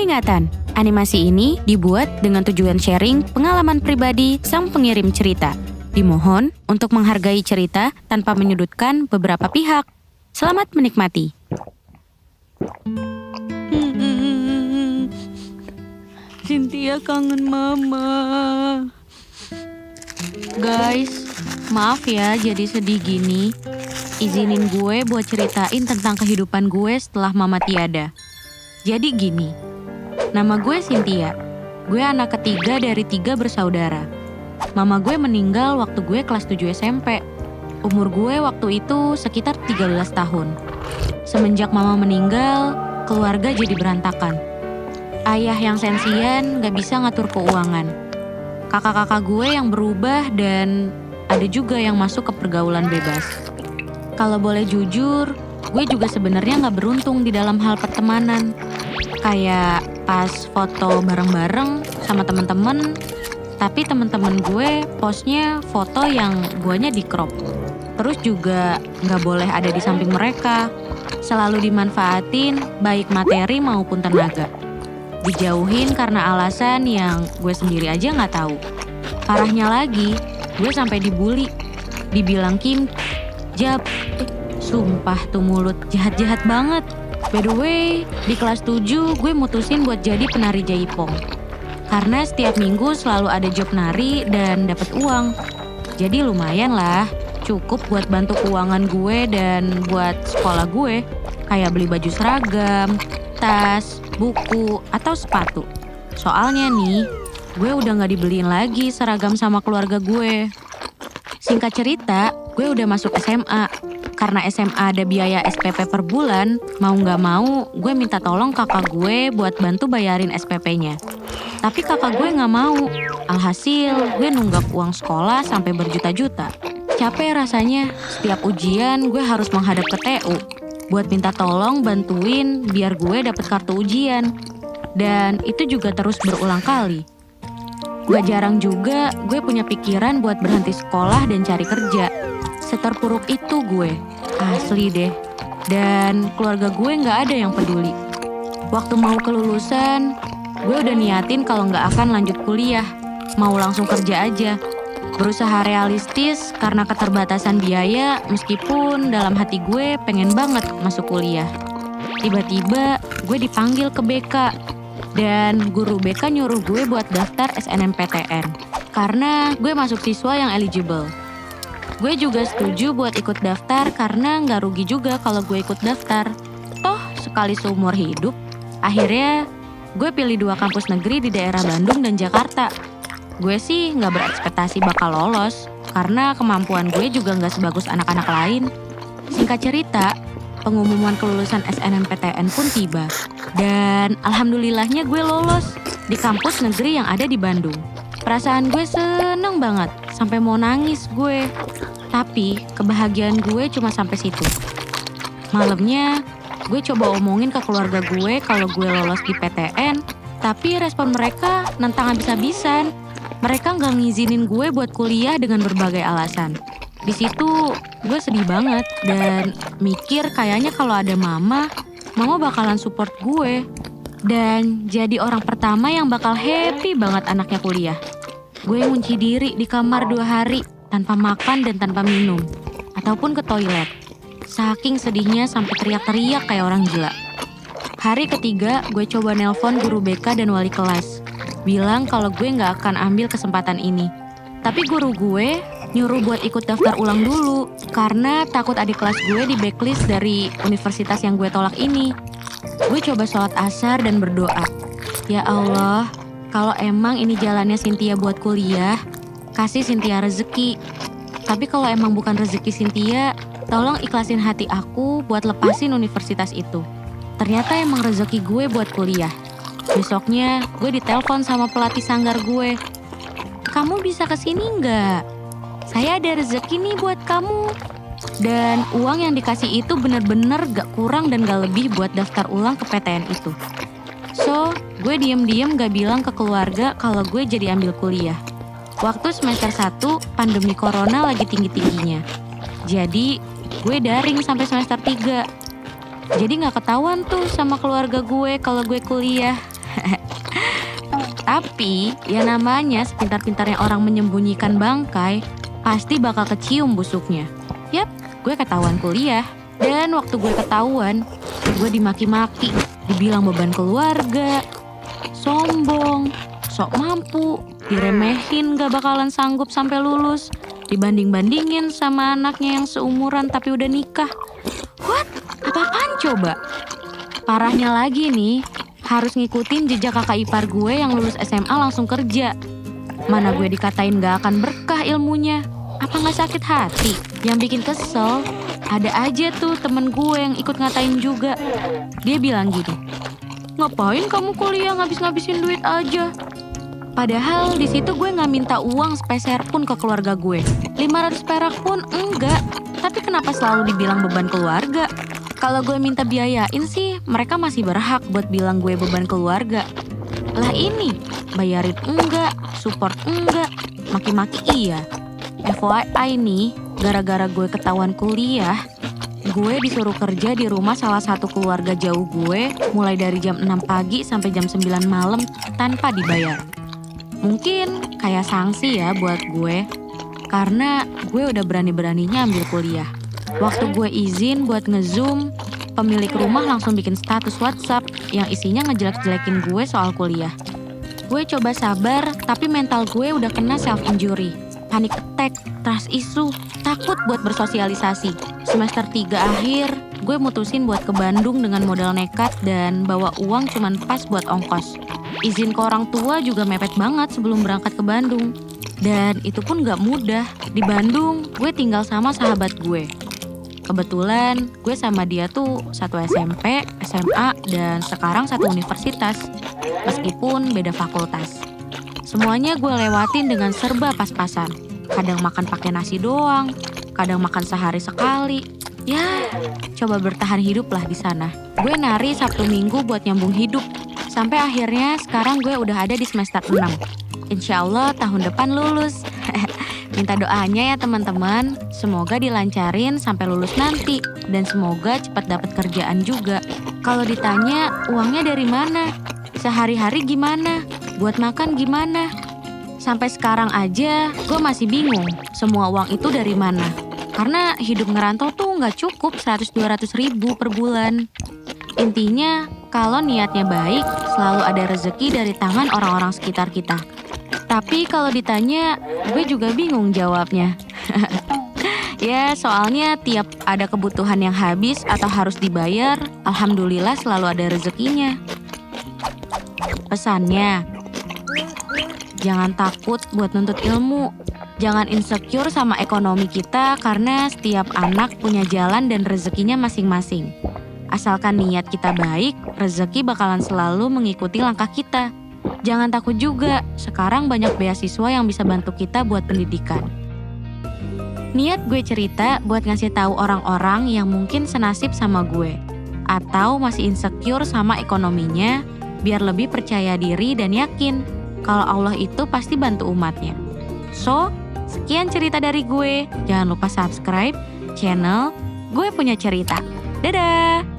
Peringatan, animasi ini dibuat dengan tujuan sharing pengalaman pribadi sang pengirim cerita. Dimohon untuk menghargai cerita tanpa menyudutkan beberapa pihak. Selamat menikmati. Cynthia kangen mama. Guys, maaf ya jadi sedih gini. Izinin gue buat ceritain tentang kehidupan gue setelah mama tiada. Jadi gini, nama gue Cynthia. Gue anak ketiga dari 3 bersaudara. Mama gue meninggal waktu gue kelas 7 SMP. Umur gue waktu itu sekitar 13 tahun. Semenjak mama meninggal, keluarga jadi berantakan. Ayah yang sensian gak bisa ngatur keuangan. Kakak-kakak gue yang berubah dan ada juga yang masuk ke pergaulan bebas. Kalau boleh jujur, gue juga sebenarnya gak beruntung di dalam hal pertemanan. Kayak pas foto bareng-bareng sama temen-temen, tapi temen-temen gue postnya foto yang guanya di crop. Terus juga gak boleh ada di samping mereka. Selalu dimanfaatin baik materi maupun tenaga. Dijauhin karena alasan yang gue sendiri aja gak tahu. Parahnya lagi, gue sampai dibully. Dibilang Kim, Jab, sumpah tuh mulut jahat-jahat banget. By the way, di kelas 7 gue mutusin buat jadi penari jaipong. Karena setiap minggu selalu ada job nari dan dapat uang. Jadi lumayan lah, cukup buat bantu keuangan gue dan buat sekolah gue. Kayak beli baju seragam, tas, buku, atau sepatu. Soalnya nih, gue udah gak dibeliin lagi seragam sama keluarga gue. Singkat cerita, gue udah masuk SMA. Karena SMA ada biaya SPP per bulan, mau gak mau gue minta tolong kakak gue buat bantu bayarin SPP-nya. Tapi kakak gue gak mau. Alhasil, gue nunggak uang sekolah sampai berjuta-juta. Capek rasanya, setiap ujian gue harus menghadap ke TU. Buat minta tolong bantuin biar gue dapet kartu ujian. Dan itu juga terus berulang kali. Gak jarang juga gue punya pikiran buat berhenti sekolah dan cari kerja. Seterpuruk itu gue, asli deh. Dan keluarga gue gak ada yang peduli. Waktu mau kelulusan, gue udah niatin kalau gak akan lanjut kuliah. Mau langsung kerja aja. Berusaha realistis karena keterbatasan biaya meskipun dalam hati gue pengen banget masuk kuliah. Tiba-tiba gue dipanggil ke BK dan guru BK nyuruh gue buat daftar SNMPTN karena gue masuk siswa yang eligible. Gue juga setuju buat ikut daftar karena gak rugi juga kalau gue ikut daftar. Toh sekali seumur hidup. Akhirnya gue pilih 2 kampus negeri di daerah Bandung dan Jakarta. Gue sih gak berekspektasi bakal lolos, karena kemampuan gue juga gak sebagus anak-anak lain. Singkat cerita, pengumuman kelulusan SNMPTN pun tiba. Dan alhamdulillahnya gue lolos di kampus negeri yang ada di Bandung. Perasaan gue seneng banget, sampai mau nangis gue. Tapi kebahagiaan gue cuma sampai situ. Malamnya, gue coba omongin ke keluarga gue kalau gue lolos di PTN, tapi respon mereka nentang habis-habisan. Mereka gak ngizinin gue buat kuliah dengan berbagai alasan. Di situ gue sedih banget dan mikir kayaknya kalau ada mama bakalan support gue. Dan jadi orang pertama yang bakal happy banget anaknya kuliah. Gue ngunci diri di kamar 2 hari tanpa makan dan tanpa minum. Ataupun ke toilet. Saking sedihnya sampai teriak-teriak kayak orang gila. Hari ketiga gue coba nelpon guru BK dan wali kelas. Bilang kalau gue gak akan ambil kesempatan ini. Tapi guru gue nyuruh buat ikut daftar ulang dulu. Karena takut adik kelas gue di backlist dari universitas yang gue tolak ini. Gue coba sholat asar dan berdoa. Ya Allah, kalau emang ini jalannya Cynthia buat kuliah, kasih Cynthia rezeki. Tapi kalau emang bukan rezeki Cynthia, tolong ikhlasin hati aku buat lepasin universitas itu. Ternyata emang rezeki gue buat kuliah. Besoknya gue ditelepon sama pelatih sanggar gue. Kamu bisa kesini nggak? Saya ada rezeki nih buat kamu. Dan uang yang dikasih itu bener-bener gak kurang dan gak lebih buat daftar ulang ke PTN itu. So, gue diem-diem gak bilang ke keluarga kalau gue jadi ambil kuliah. Waktu semester 1, pandemi corona lagi tinggi-tingginya. Jadi, gue daring sampai semester 3. Jadi gak ketahuan tuh sama keluarga gue kalau gue kuliah. Tapi, ya namanya sepintar-pintarnya orang menyembunyikan bangkai, pasti bakal kecium busuknya. Yap, gue ketahuan kuliah. Dan waktu gue ketahuan, gue dimaki-maki, dibilang beban keluarga, sombong, sok mampu, diremehin gak bakalan sanggup sampai lulus, dibanding-bandingin sama anaknya yang seumuran tapi udah nikah. What? Apaan coba? Parahnya lagi nih, harus ngikutin jejak kakak ipar gue yang lulus SMA langsung kerja. Mana gue dikatain gak akan berkah ilmunya. Apa gak sakit hati? Yang bikin kesel, ada aja tuh temen gue yang ikut ngatain juga. Dia bilang gini, ngapain kamu kuliah ngabis-ngabisin duit aja? Padahal di situ gue gak minta uang sepeser pun ke keluarga gue. 500 perak pun enggak. Tapi kenapa selalu dibilang beban keluarga? Kalau gue minta biayain sih, mereka masih berhak buat bilang gue beban keluarga. Lah ini, bayarin enggak, support enggak, maki-maki iya. FYI nih, gara-gara gue ketahuan kuliah, gue disuruh kerja di rumah salah satu keluarga jauh gue mulai dari jam 6 pagi sampai jam 9 malam tanpa dibayar. Mungkin kayak sanksi ya buat gue, karena gue udah berani-beraninya ambil kuliah. Waktu gue izin buat nge-zoom, pemilik rumah langsung bikin status WhatsApp yang isinya ngejelek-jelekin gue soal kuliah. Gue coba sabar, tapi mental gue udah kena self-injury, panic attack, trust issue, takut buat bersosialisasi. Semester 3 akhir, gue mutusin buat ke Bandung dengan modal nekat dan bawa uang cuman pas buat ongkos. Izin ke orang tua juga mepet banget sebelum berangkat ke Bandung. Dan itu pun gak mudah. Di Bandung, gue tinggal sama sahabat gue. Kebetulan gue sama dia tuh satu SMP, SMA, dan sekarang satu universitas. Meskipun beda fakultas. Semuanya gue lewatin dengan serba pas-pasan. Kadang makan pakai nasi doang, kadang makan sehari sekali. Ya, coba bertahan hidup lah di sana. Gue nari Sabtu Minggu buat nyambung hidup. Sampai akhirnya sekarang gue udah ada di semester 6. Insya Allah tahun depan lulus. Minta doanya ya teman-teman, semoga dilancarin sampai lulus nanti. Dan semoga cepat dapat kerjaan juga. Kalau ditanya uangnya dari mana? Sehari-hari gimana? Buat makan gimana? Sampai sekarang aja gue masih bingung semua uang itu dari mana. Karena hidup ngerantau tuh gak cukup 100-200 ribu per bulan. Intinya kalau niatnya baik selalu ada rezeki dari tangan orang-orang sekitar kita. Tapi kalau ditanya, gue juga bingung jawabnya. Ya, soalnya tiap ada kebutuhan yang habis atau harus dibayar, alhamdulillah selalu ada rezekinya. Pesannya, jangan takut buat nuntut ilmu. Jangan insecure sama ekonomi kita karena setiap anak punya jalan dan rezekinya masing-masing. Asalkan niat kita baik, rezeki bakalan selalu mengikuti langkah kita. Jangan takut juga, sekarang banyak beasiswa yang bisa bantu kita buat pendidikan. Niat gue cerita buat ngasih tahu orang-orang yang mungkin senasib sama gue, atau masih insecure sama ekonominya, biar lebih percaya diri dan yakin kalau Allah itu pasti bantu umatnya. So, sekian cerita dari gue. Jangan lupa subscribe channel Gue Punya Cerita. Dadah!